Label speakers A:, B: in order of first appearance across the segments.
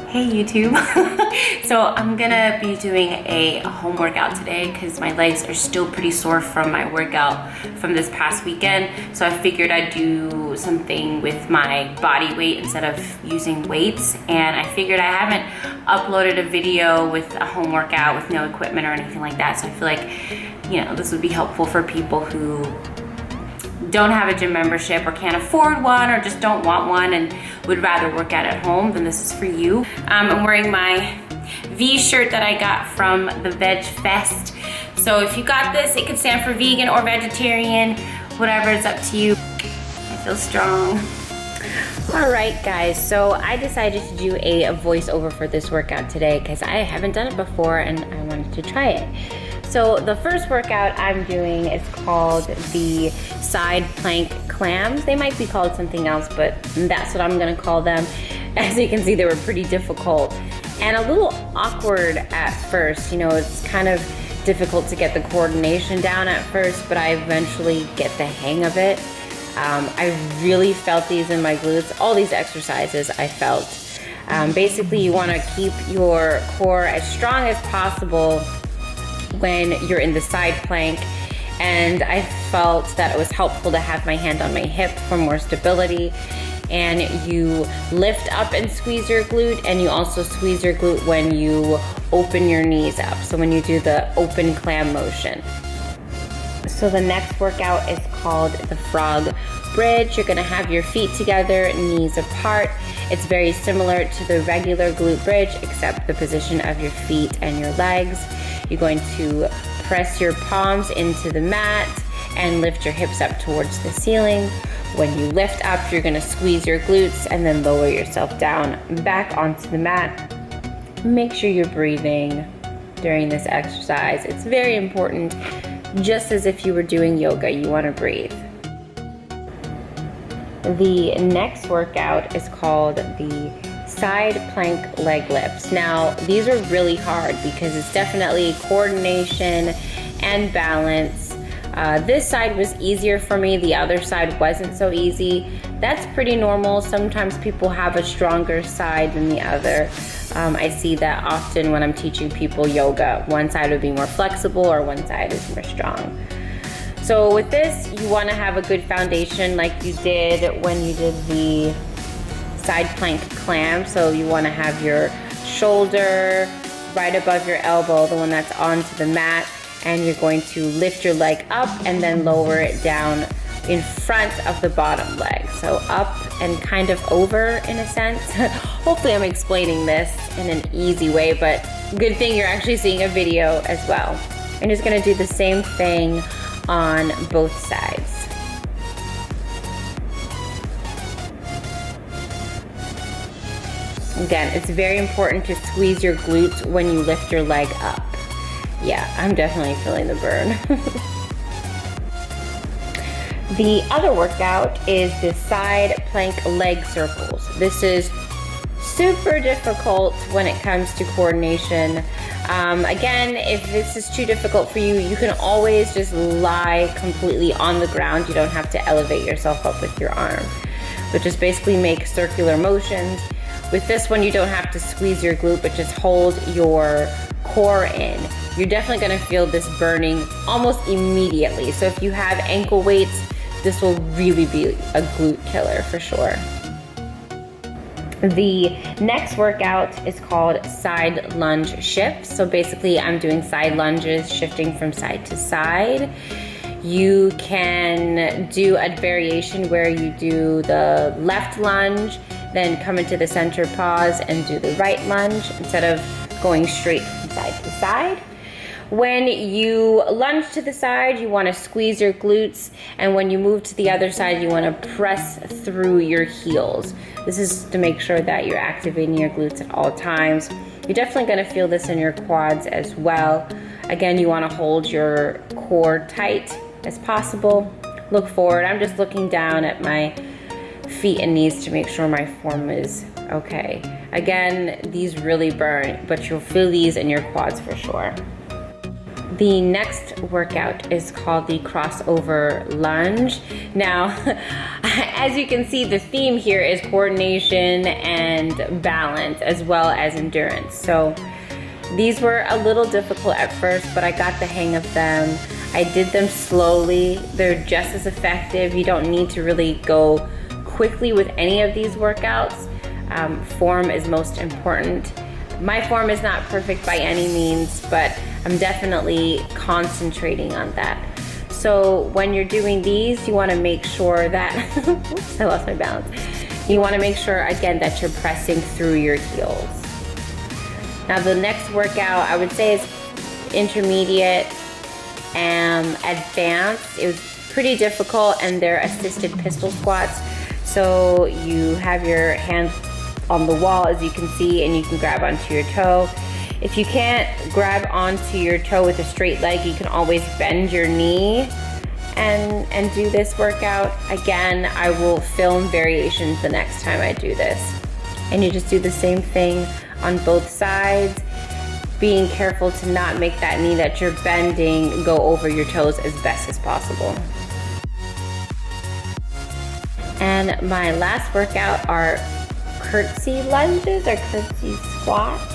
A: Hey YouTube. So I'm gonna be doing a home workout today because my legs are still pretty sore from my workout from this past weekend. So I figured I'd do something with my body weight instead of using weights. And I figured I haven't uploaded a video with a home workout with no equipment or anything like that. So I feel like, you know, this would be helpful for people who don't have a gym membership or can't afford one or just don't want one and would rather work out at home, then this is for you. I'm wearing my V shirt that I got from the Veg Fest. So if you got this, it could stand for vegan or vegetarian, whatever, it's up to you. I feel strong. All right guys, so I decided to do a voiceover for this workout today because I haven't done it before and I wanted to try it. So the first workout I'm doing is called the side plank clams. They might be called something else, but that's what I'm gonna call them. As you can see, they were pretty difficult and a little awkward at first. You know, it's kind of difficult to get the coordination down at first, but I eventually get the hang of it. I really felt these in my glutes. All these exercises I felt. Basically, you wanna keep your core as strong as possible when you're in the side plank, and I felt that it was helpful to have my hand on my hip for more stability. And you lift up and squeeze your glute, and you also squeeze your glute when you open your knees up, so when you do the open clam motion. So the next workout is called the frog bridge. You're gonna have your feet together, knees apart. It's very similar to the regular glute bridge, except the position of your feet and your legs. You're going to press your palms into the mat and lift your hips up towards the ceiling. When you lift up, you're gonna squeeze your glutes and then lower yourself down back onto the mat. Make sure you're breathing during this exercise. It's very important, just as if you were doing yoga, you wanna breathe. The next workout is called the side plank leg lifts. Now, these are really hard because it's definitely coordination and balance. This side was easier for me, the other side wasn't so easy. That's pretty normal. Sometimes people have a stronger side than the other. I see that often when I'm teaching people yoga. One side would be more flexible or one side is more strong. So with this, you wanna have a good foundation like you did when you did the side plank clam. So you wanna have your shoulder right above your elbow, the one that's onto the mat, and you're going to lift your leg up and then lower it down in front of the bottom leg. So up and kind of over in a sense. Hopefully I'm explaining this in an easy way, but good thing you're actually seeing a video as well. I'm just gonna do the same thing on both sides. Again, it's very important to squeeze your glutes when you lift your leg up. Yeah, I'm definitely feeling the burn. The other workout is the side plank leg circles. This is super difficult when it comes to coordination. Again, if this is too difficult for you, you can always just lie completely on the ground. You don't have to elevate yourself up with your arm, but just basically make circular motions. With this one, you don't have to squeeze your glute, but just hold your core in. You're definitely gonna feel this burning almost immediately. So if you have ankle weights, this will really be a glute killer for sure. The next workout is called side lunge shifts. So basically I'm doing side lunges, shifting from side to side. You can do a variation where you do the left lunge, then come into the center pause and do the right lunge instead of going straight from side to side. When you lunge to the side, you want to squeeze your glutes, and when you move to the other side, you want to press through your heels. This is to make sure that you're activating your glutes at all times. You're definitely going to feel this in your quads as well. Again, you want to hold your core tight as possible. Look forward. I'm just looking down at my feet and knees to make sure my form is okay. Again, these really burn, but you'll feel these in your quads for sure. The next workout is called the crossover lunge. Now, as you can see, the theme here is coordination and balance as well as endurance. So these were a little difficult at first, but I got the hang of them. I did them slowly. They're just as effective. You don't need to really go quickly with any of these workouts. Form is most important. My form is not perfect by any means, but I'm definitely concentrating on that. So when you're doing these, you want to make sure that, oops, I lost my balance. You want to make sure, again, that you're pressing through your heels. Now the next workout, I would say, is intermediate and advanced. It was pretty difficult, and they're assisted pistol squats. So you have your hands on the wall, as you can see, and you can grab onto your toe. If you can't grab onto your toe with a straight leg, you can always bend your knee and do this workout. Again, I will film variations the next time I do this. And you just do the same thing on both sides, being careful to not make that knee that you're bending go over your toes as best as possible. And my last workout are curtsey lunges or curtsey squats.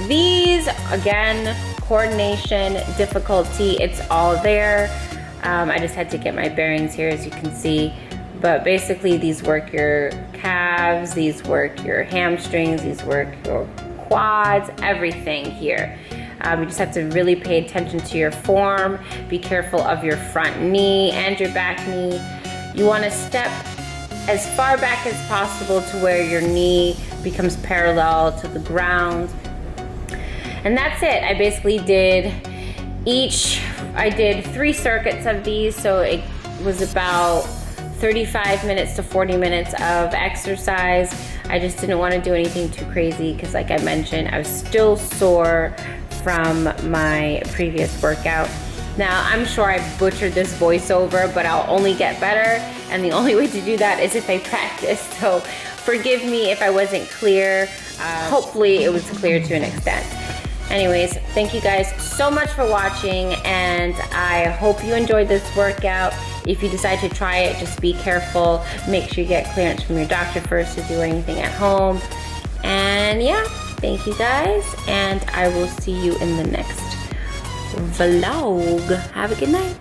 A: These, again, coordination, difficulty, it's all there. I just had to get my bearings here, as you can see. But basically, these work your calves, these work your hamstrings, these work your quads, everything here. You just have to really pay attention to your form. Be careful of your front knee and your back knee. You want to step as far back as possible to where your knee becomes parallel to the ground. And that's it. I basically did I did 3 circuits of these, so it was about 35 minutes to 40 minutes of exercise. I just didn't want to do anything too crazy because, like I mentioned, I was still sore from my previous workout. Now, I'm sure I butchered this voiceover, but I'll only get better, and the only way to do that is if I practice. So forgive me if I wasn't clear. Hopefully it was clear to an extent. Anyways, thank you guys so much for watching, and I hope you enjoyed this workout. If you decide to try it, just be careful. Make sure you get clearance from your doctor first to do anything at home. And yeah, thank you guys, and I will see you in the next vlog. Have a good night.